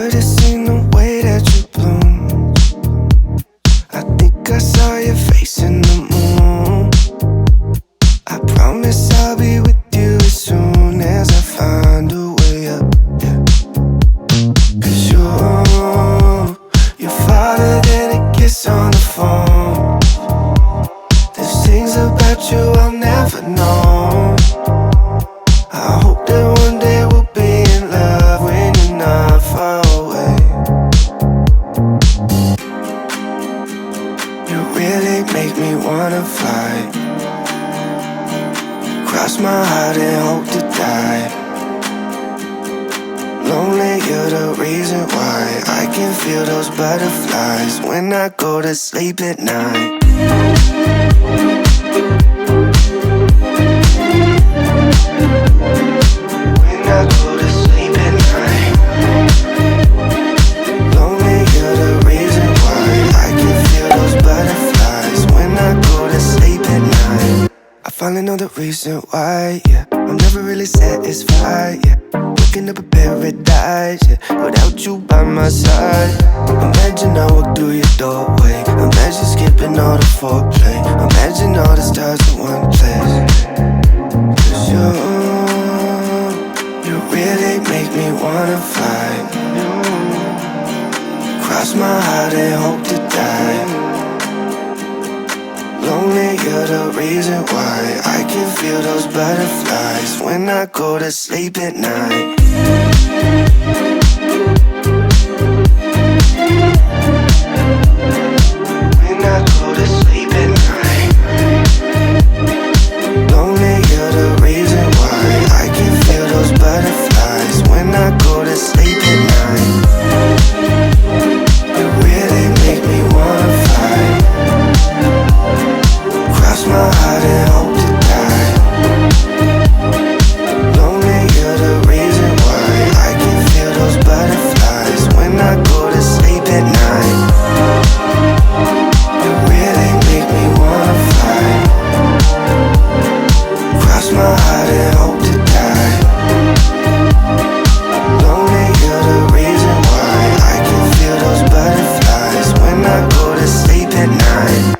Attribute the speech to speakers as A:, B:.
A: should've seen the way that you bloom. I think I saw your face in the moon. I promise I'll be with you as soon as I find a way up, yeah. 'Cause you're farther than a kiss on the phone. There's things about you I'll never know. I hope that one day we'll be in love when you're not far away. You really make me wanna fly, cross my heart and hope to die. Lonely, you're the reason why I can feel those butterflies when I go to sleep at night. When I go to sleep at night. Lonely, you're the reason why I can feel those butterflies when I go to sleep at night. I finally know the reason why, yeah. I'm never really satisfied, yeah. Waking up a paradise, yeah, without you by my side. Imagine I walk through your doorway. Imagine skipping all the foreplay. Imagine all the stars in one place. 'Cause you really make me wanna fly. Cross my heart and hope to die. Lonely, you're the reason why I can feel those butterflies when I go to sleep at night. When I go to sleep at night. Lonely, you're the reason why I can feel those butterflies when I go to sleep at night. You really make me wanna fly, cross my heart and hope to die. Lonely, you're the reason why I can feel those butterflies when I go to sleep at night. You really make me wanna fly, cross my heart and hope to die. Lonely, you're the reason why I can feel those butterflies when I go to sleep at night.